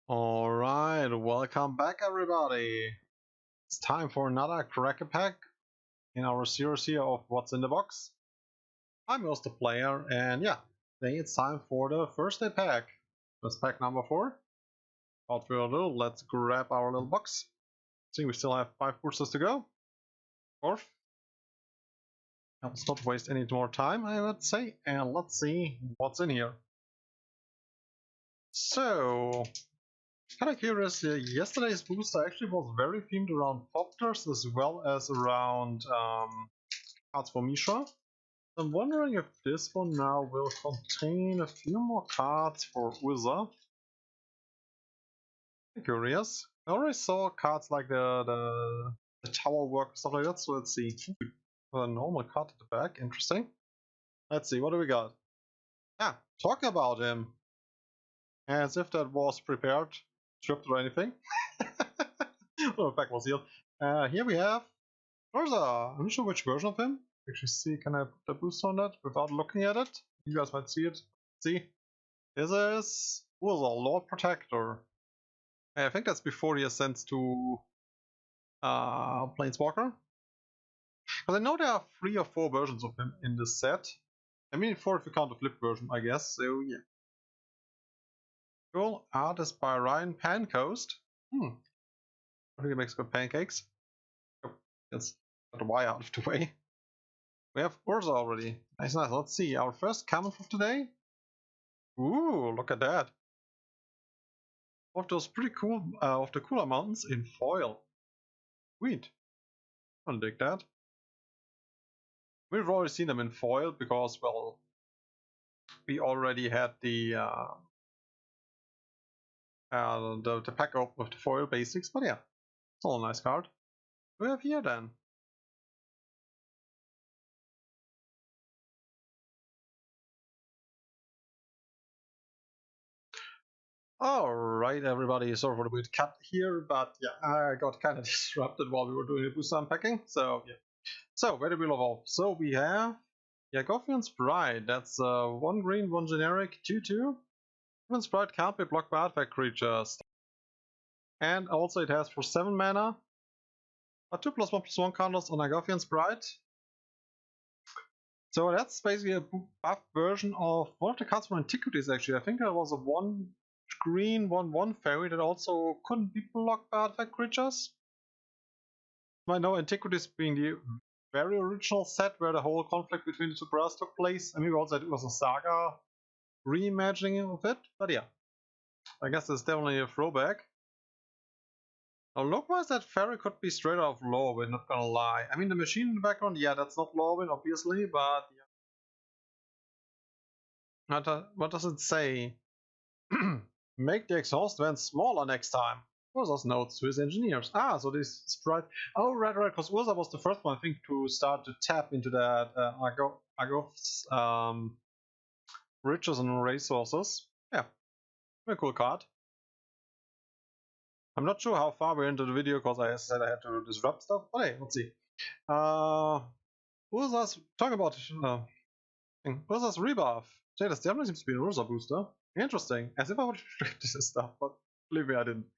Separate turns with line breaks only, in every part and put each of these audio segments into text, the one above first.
Alright, welcome back everybody. It's time for another Cracker Pack in our series here of What's in the Box. I'm the player and yeah, today it's time for the first day pack. That's pack number 4. Without further ado, let's grab our little box. See, we still have 5 boosters to go. Fourth. Let's not waste any more time, I would say, and let's see what's in here. So, kind of curious, yesterday's booster actually was very themed around Popters as well as around cards for Misha. I'm wondering if this one now will contain a few more cards for Uza. I'm curious. I already saw cards like the tower work, stuff like that, so let's see. A normal card at the back, interesting. Let's see, what do we got? Yeah, talk about him. As if that was prepared, scripted or anything. Oh, the back was sealed. Here we have Urza. I'm not sure which version of him. Actually, see, can I put the boost on that without looking at it? You guys might see it. See, this is Urza, Lord Protector. I think that's before he ascends to Planeswalker. Because I know there are 3 or 4 versions of him in this set. I mean 4 if you count the flip version, I guess. So yeah. Cool. Art is by Ryan Pancoast. I think he makes good pancakes. Oh, let's get the Y out of the way. We have Urza already. Nice, nice. Let's see. Our first common for today. Ooh, look at that. One of those pretty cool, of the cooler mountains in foil. Sweet. I don't dig that. We've already seen them in foil because, well, we already had the pack up with the foil basics, but yeah, it's all a nice card. What do we have here then? Alright everybody, sorry for the weird cut here, but yeah, I got kind of disrupted while we were doing the booster unpacking, so yeah. So, where do we evolve? So we have Gothian's Bride, that's 1 green, 1 generic, 2/2. Gothian's Bride can't be blocked by artifact creatures. And also it has for 7 mana, 2+1/+1 counters on Gothian's Bride. So that's basically a buff version of one of the cards from Antiquities actually. I think there was a 1 green 1/1 fairy that also couldn't be blocked by artifact creatures. I know Antiquities being the very original set where the whole conflict between the two brothers took place. I mean, we also it was a saga reimagining of it, but yeah. I guess it's definitely a throwback. Now look-wise, that fairy could be straight out of Lorwyn, not gonna lie. I mean, the machine in the background, yeah, that's not Lorwyn, obviously, but yeah. What does it say? Make the exhaust vent smaller next time. Urza's notes to his engineers. Ah, so this sprite. Oh, right, because Urza was the first one, I think, to start to tap into that Argov's riches and resources. Yeah, very cool card. I'm not sure how far we're into the video because I said I had to disrupt stuff, but hey, let's see. Urza's talking about Urza's rebuff. Jay, this definitely seems to be an Urza booster. Interesting. As if I would restrict this stuff, but believe me, I didn't.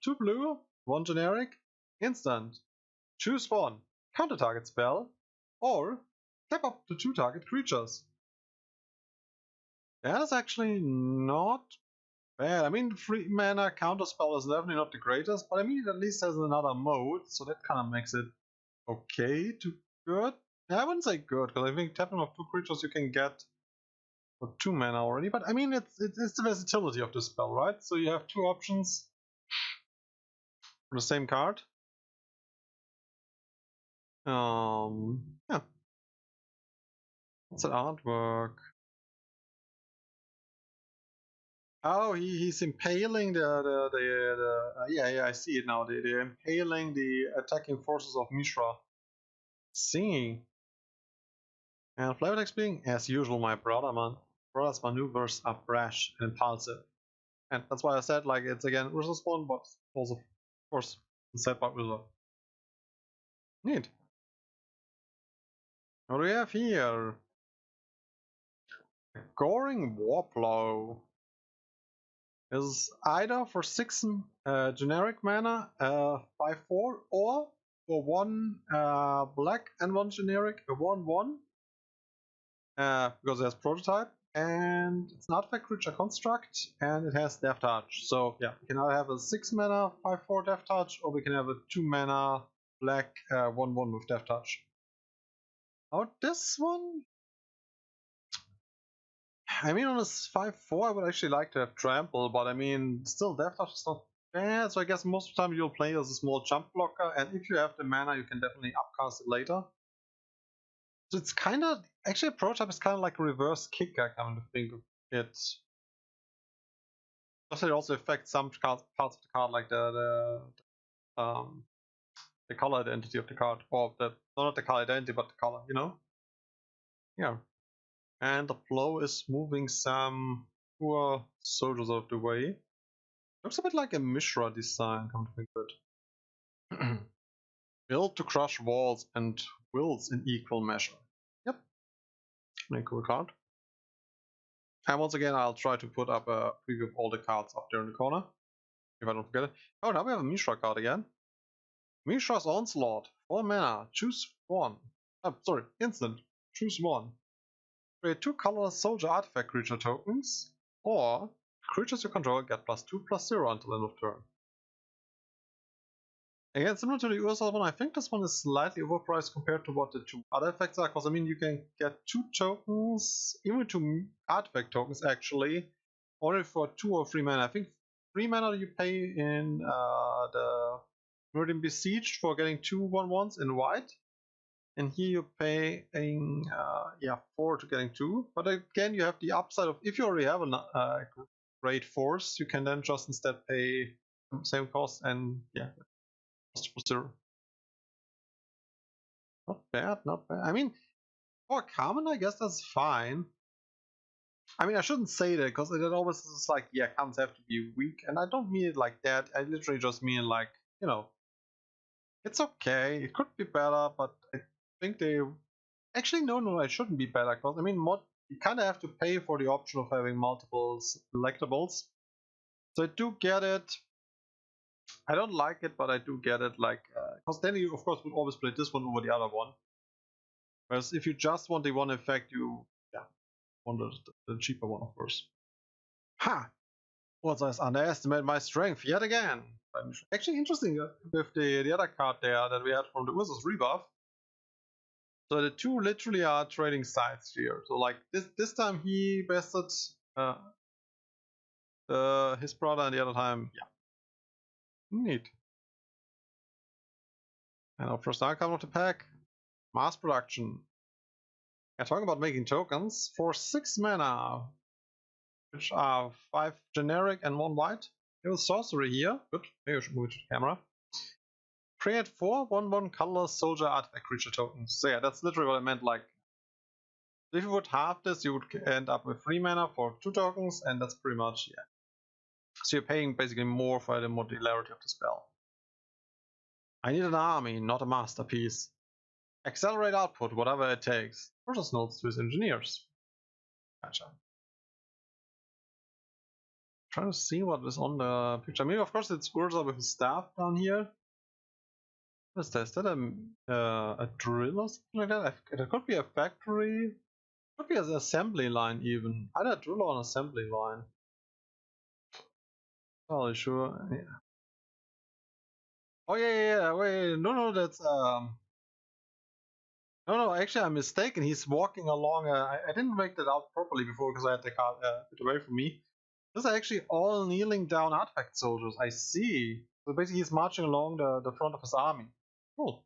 2 blue, 1 generic, instant. Choose 1 counter target spell, or step up to 2 target creatures. That is actually not bad. I mean, 3 mana counter spell is definitely not the greatest, but I mean, it at least has another mode, so that kind of makes it okay to good. Yeah, I wouldn't say good, because I think tapping of 2 creatures you can get for 2 mana already, but I mean, it's the versatility of the spell, right? So you have 2 options for the same card. Yeah. What's that artwork? Oh, he's impaling yeah, I see it now. They're impaling the attacking forces of Mishra. See. And Flavor being, as usual, my brother's maneuvers are brash and impulsive. And that's why I said, like, it's again Urza's one, but also, of course, said by Urza. Neat. What do we have here? A Goring Warplow. is either for 6 generic mana, 5/4, or for 1 black and 1 generic, a 1/1, because it has prototype, and it's an artifact creature construct, and it has Death Touch. So yeah, we can either have a 6 mana 5/4 Death Touch, or we can have a 2 mana black 1/1 with Death Touch. Now this one, I mean, on this 5/4, I would actually like to have Trample, but I mean, still Death Touch is not bad, so I guess most of the time you'll play as a small jump blocker, and if you have the mana, you can definitely upcast it later. So it's kind of, actually, a prototype is kind of like a reverse kicker, kind of think of it. It also affects some parts of the card, like the color identity of the card, or not the color identity, but the color, you know? Yeah. And the flow is moving some poor soldiers out of the way. Looks a bit like a Mishra design, come to think of it. Built to crush walls and wills in equal measure. Yep. Very cool card. And once again, I'll try to put up a preview of all the cards up there in the corner, if I don't forget it. Oh, now we have a Mishra card again. Mishra's Onslaught. 4 mana. Choose 1. Sorry, instant. Choose 1. Create 2 colorless soldier artifact creature tokens, or creatures you control get +2/+0 until end of turn. Again, similar to the Ursa one, I think this one is slightly overpriced compared to what the 2 other effects are, because I mean, you can get 2 tokens, even 2 artifact tokens actually, only for 2 or 3 mana. I think 3 mana you pay in the Meridian Besieged for getting 2 1/1s in white, and here you're paying 4 to getting 2. But again, you have the upside of, if you already have a great force, you can then just instead pay same cost and yeah, +0. Not bad, not bad. I mean, for common, I guess that's fine. I mean, I shouldn't say that, because it always is like, yeah, commons have to be weak, and I don't mean it like that. I literally just mean like, you know, it's okay. It could be better, but I think they actually no, it shouldn't be better, because I mean, you kind of have to pay for the option of having multiple selectables. So I do get it. I don't like it, but I do get it. Like, because then you of course would always play this one over the other one. Whereas if you just want the one effect, you want the cheaper one, of course. Ha! What's I underestimate my strength yet again. Actually, interesting with the other card there that we had from the Ursus rebuff. So the 2 literally are trading sides here. So like this time he bested his brother, and the other time, yeah. Neat. And our first outcome of the pack, mass production. Yeah, talking about making tokens for 6 mana, which are 5 generic and 1 white. Here's sorcery here. Good. Maybe I should move it to the camera. Create 4 1/1 colorless soldier artifact creature tokens. So yeah, that's literally what I meant. Like, if you would halve this, you would end up with 3 mana for 2 tokens, and that's pretty much, yeah. So you're paying basically more for the modularity of the spell. I need an army, not a masterpiece. Accelerate output, whatever it takes. Versus notes to his engineers. Gotcha. Trying to see what was on the picture. I mean, of course, it's Ursa with his staff down here. What is that? Is that a drill or something like that? It could be a factory. Could be an assembly line even. Either a drill or an assembly line. Not sure. Yeah. Oh yeah. Wait, no, that's No, actually, I'm mistaken. He's walking along. I didn't make that out properly before because I had the card a bit away from me. These are actually all kneeling down artifact soldiers. I see. So basically, he's marching along the front of his army. Cool.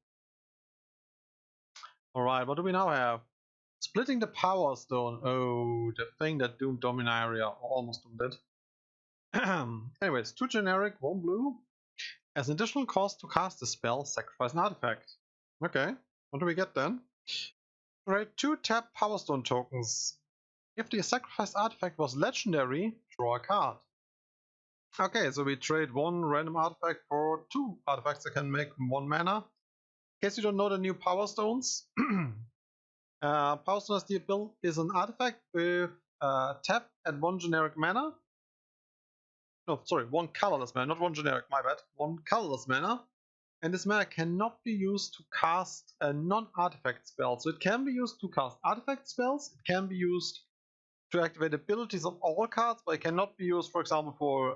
Alright, what do we now have? Splitting the Power Stone. Oh, the thing that doomed Dominaria, or almost doomed it. Anyways, 2 generic, 1 blue. As an additional cost to cast the spell, sacrifice an artifact. Okay, what do we get then? Create 2 tap Power Stone tokens. If the sacrificed artifact was legendary, draw a card. Okay, so we trade 1 random artifact for 2 artifacts that can make 1 mana. In case you don't know the new Power Stones, Power Stone is an artifact with tap and 1 generic mana. no, sorry, one colorless mana, not one generic, my bad. One colorless mana, and this mana cannot be used to cast a non-artifact spell. So it can be used to cast artifact spells, it can be used to activate abilities of all cards, but it cannot be used, for example, for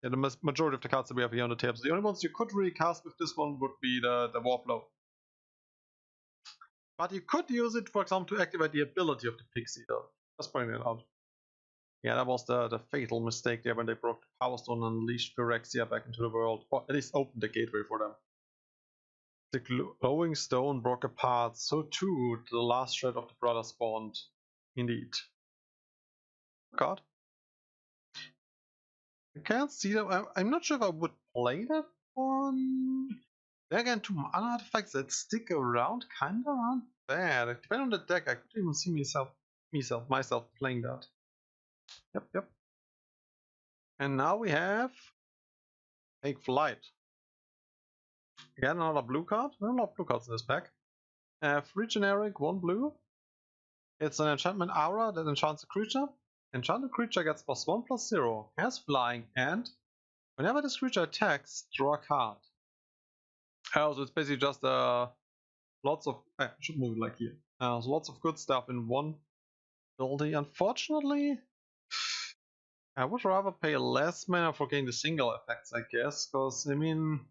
the majority of the cards that we have here on the table. So the only ones you could really cast with this one would be the Warblow. But you could use it, for example, to activate the ability of the Pixie, though. Just pointing it out. Yeah, that was the fatal mistake there when they broke the Power Stone and unleashed Phyrexia back into the world. Or at least opened the gateway for them. The glowing stone broke apart, so too the last shred of the brothers bond. Indeed. God. I can't see that. I'm not sure if I would play that one. Then again, two mana artifacts that stick around kinda aren't bad. Depending on the deck, I could even see myself playing that. Yep. And now we have Take Flight. Again, another blue card. There are a lot of blue cards in this pack. 3 generic, 1 blue. It's an enchantment aura that enchants a creature. Enchanted creature gets +1/+0, has flying, and whenever this creature attacks, draw a card. So it's basically just lots of. I should move it like here. So lots of good stuff in one ability. Unfortunately, I would rather pay less mana for getting the single effects, I guess, because I mean,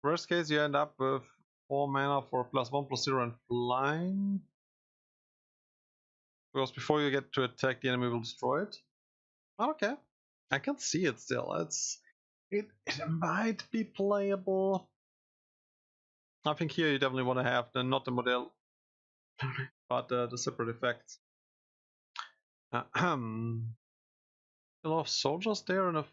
worst case you end up with 4 mana for +1/+0 and flying. Because before you get to attack, the enemy will destroy it. Okay, I can see it still. It might be playable. I think here you definitely want to have not the model, but the separate effects. A lot of soldiers there, and I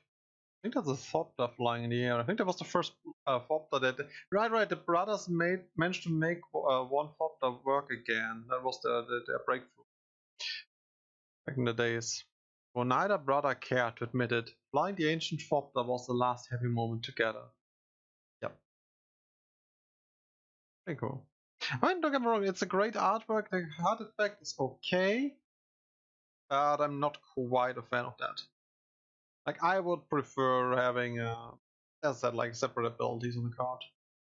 think there's a Thopter flying in the air. I think that was the first Thopter that. Right. The brothers managed to make one Thopter work again. That was their breakthrough back in the days. For neither brother cared to admit it. Flying the ancient Thopter was the last happy moment together. Yep. Pretty cool. I mean, don't get me wrong, it's a great artwork. The card effect is okay, but I'm not quite a fan of that. Like, I would prefer having, as I said, like separate abilities on the card.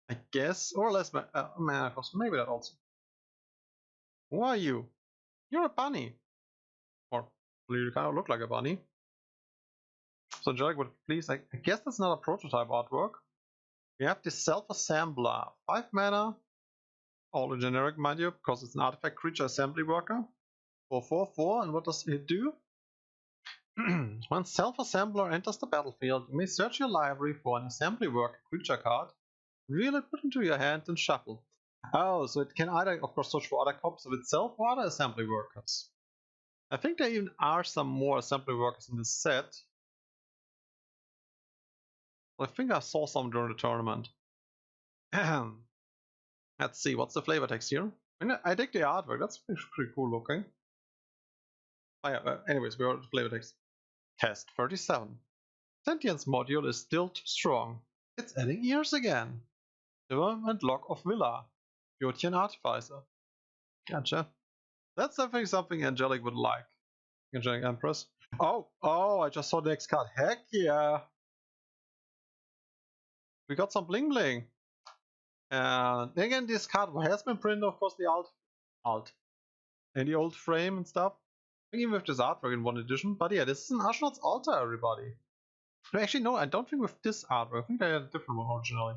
I guess, or less mana cost. Maybe that also. Who are you? You're a bunny, or you kind of look like a bunny. So Angelic would please. I guess that's not a prototype artwork. We have the Self-Assembler, 5 mana, all in generic, mind you, because it's an artifact creature assembly worker. 4/4, and what does it do? When Self-Assembler enters the battlefield, you may search your library for an assembly worker creature card, reveal it, put it into your hand, and shuffle. Oh, so it can either, of course, search for other copies of itself or other assembly workers. I think there even are some more assembly workers in this set. I think I saw some during the tournament. Let's see, what's the flavor text here? I dig the artwork, that's pretty cool looking. Oh, yeah, anyways, we are at the flavor text. Test 37. Sentience module is still too strong. It's adding ears again. Development log of Villa. Beauty Artificer. Gotcha. That's definitely something Angelic would like. Angelic Empress. Oh, I just saw the next card. Heck yeah! We got some bling bling. And again, this card has been printed, of course, the alt. And the old frame and stuff. Even with this artwork in one edition. But yeah, this is an Ashnod's Altar, everybody. Actually, no, I don't think with this artwork. I think they had a different one originally.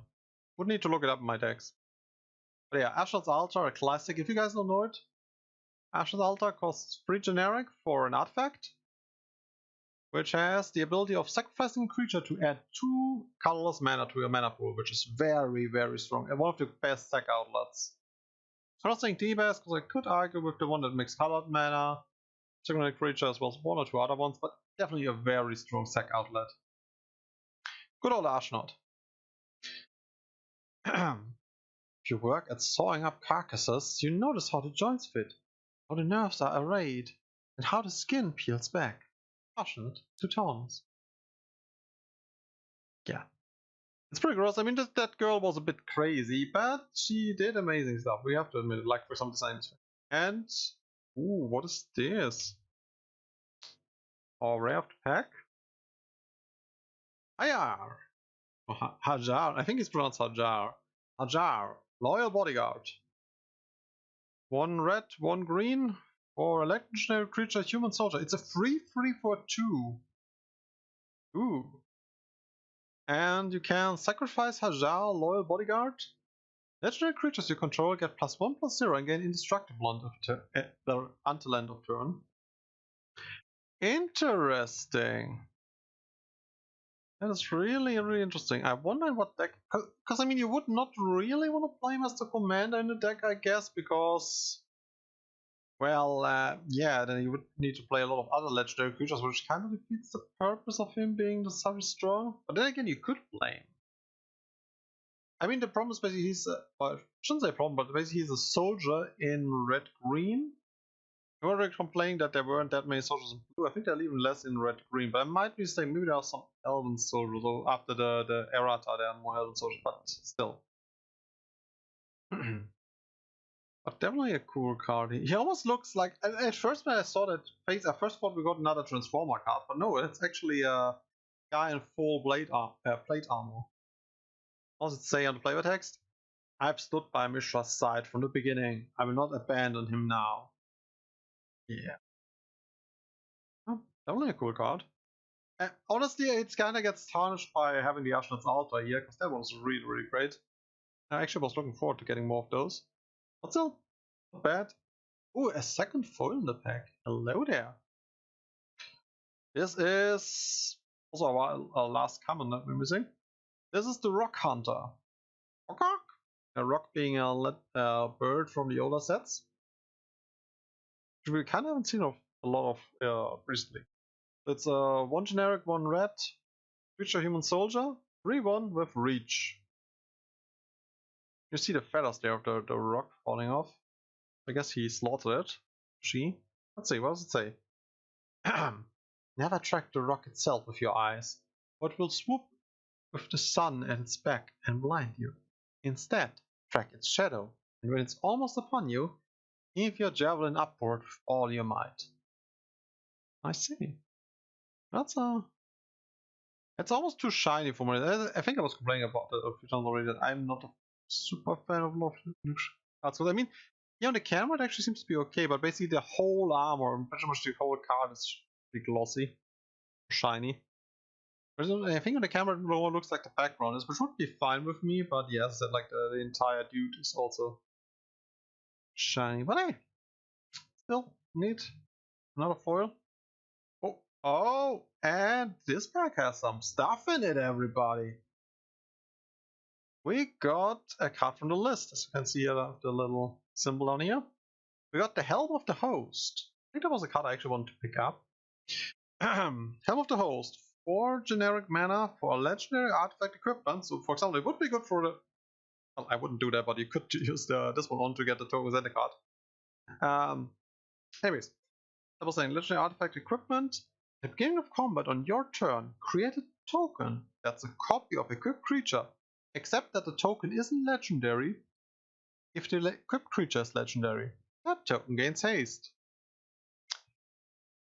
Would need to look it up in my decks. But yeah, Ashnod's Altar, a classic. If you guys don't know it, Ashnod's Altar costs 3 generic for an artifact, which has the ability of sacrificing a creature to add 2 colorless mana to your mana pool, which is very, very strong, and one of the best sack outlets. I'm not saying the best, because I could argue with the one that makes colored mana, secondary creature as well as 1 or 2 other ones, but definitely a very strong sack outlet. Good old Ashnod. If you work at sawing up carcasses, you notice how the joints fit, how the nerves are arrayed, and how the skin peels back. Passionate to tones. Yeah. It's pretty gross. I mean, that girl was a bit crazy, but she did amazing stuff. We have to admit it, like for some designs. And, ooh, what is this? Our rare of the pack? Hayar! Hajar, I think it's pronounced Hajar. Hajar, loyal bodyguard. 1 red, 1 green for a legendary creature, human soldier. It's a free for 2. Ooh. And you can sacrifice Hajar, loyal bodyguard. Legendary creatures you control get +1/+0 and gain indestructible until end of turn. Interesting. That is really, really interesting. I wonder what deck, because I mean, you would not really want to play him as the commander in the deck, I guess, because, well, yeah, then you would need to play a lot of other legendary creatures, which kind of defeats the purpose of him being the savage strong. But then again, you could play him. I mean, the problem is basically he's, well, I shouldn't say problem, but basically he's a soldier in red-green. You already complaining that there weren't that many soldiers in blue. I think there are even less in red-green, but I might be saying maybe there are some elven soldiers, so after the errata there are more elven soldiers, but still. But definitely a cool card. He almost looks like, at first when I saw that face, I first thought we got another Transformer card, but no, it's actually a guy in full plate armor. What does it say on the flavor text? I've stood by Mishra's side from the beginning. I will not abandon him now. Yeah. Oh, definitely a cool card. Honestly, it kind of gets tarnished by having the Ashnod's Altar here, because that was really, really great. I actually was looking forward to getting more of those. But still, not bad. Ooh, a second foil in the pack. Hello there. This is also our last common that we're missing. This is the Rock Hunter. A rock being a bird from the older sets. Which we kind of haven't seen a lot of recently. It's a 1 generic, 1 red, creature human soldier, 3/1 with reach. You see the feathers there of the rock falling off. I guess he slaughtered it. She. Let's see, what does it say? Never track the rock itself with your eyes, or it will swoop with the sun at its back and blind you. Instead, track its shadow, and when it's almost upon you, heave your javelin upward with all your might. I see. That's it's almost too shiny for me. I think I was complaining about that a few times already that I'm not a super fan of cards. So I mean, yeah, on the camera it actually seems to be okay, but basically the whole armor, pretty much the whole card is pretty glossy, shiny. I think on the camera it more looks like the background is, which would be fine with me, but yes, that like the entire dude is also shiny. But hey, still neat. Another foil. Oh, and this pack has some stuff in it, everybody. We got a card from the list, as you can see here, the little symbol on here. We got the Helm of the Host. I think that was a card I actually wanted to pick up. Helm of the Host. 4 generic mana for a legendary artifact equipment. So, for example, it would be good for the... Well, I wouldn't do that, but you could use this one on to get the tokens and the card. Anyways, I was saying legendary artifact equipment. At the beginning of combat on your turn, create a token that's a copy of equipped creature, except that the token isn't legendary if the equipped creature is legendary. That token gains haste.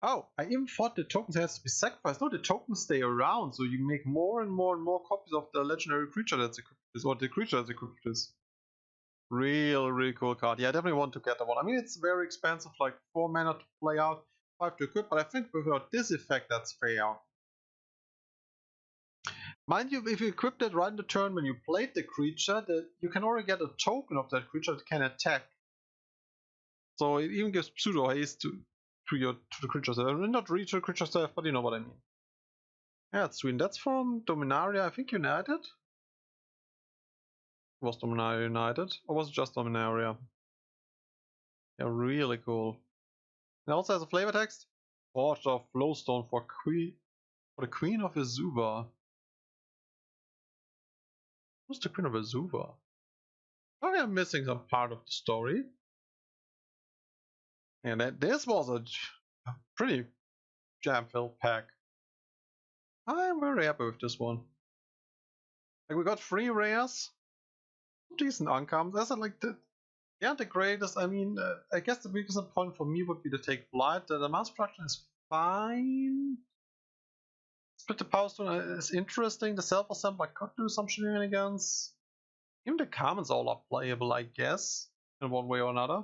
Oh, I even thought the tokens has to be sacrificed. No, the tokens stay around, so you make more and more and more copies of the legendary creature that's equipped with this, or the creature that's equipped with this. Really cool card. Yeah, I definitely want to get that one. I mean, it's very expensive, like 4 mana to play out, 5 to equip, but I think without this effect, that's fair. Mind you, if you equip that right in the turn when you played the creature, you can already get a token of that creature that can attack. So it even gives pseudo haste to the creature self. Not reach the creature self, but you know what I mean. Yeah, it's sweet. That's from Dominaria, I think United? Was Dominaria United? Or was it just Dominaria? Yeah, really cool. It also has a flavor text. Forge of Flowstone for the Queen of Azuba. Who's the Queen of Azuba? Oh, we are missing some part of the story. And this was a pretty jam-filled pack. I'm very happy with this one. Like, we got 3 rares, decent uncommons. That's like they aren't the greatest. I mean, I guess the biggest point for me would be to take flight. The mass production is fine. Split the Power Stone is interesting. The Self-Assembler could do some shenanigans. Even the Commons all are playable, I guess, in one way or another.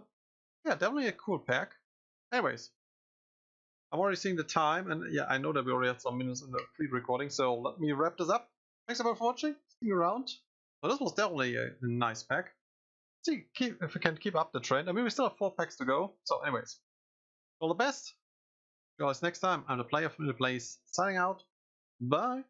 Yeah, definitely a cool pack. Anyways, I'm already seeing the time, and yeah, I know that we already had some minutes in the pre-recording, so let me wrap this up. Thanks everyone for watching. See you around. So this was definitely a nice pack. See if we can keep up the trend. I mean, we still have 4 packs to go. So anyways, all the best. See you guys next time. I'm the player from the place. Signing out. Bye.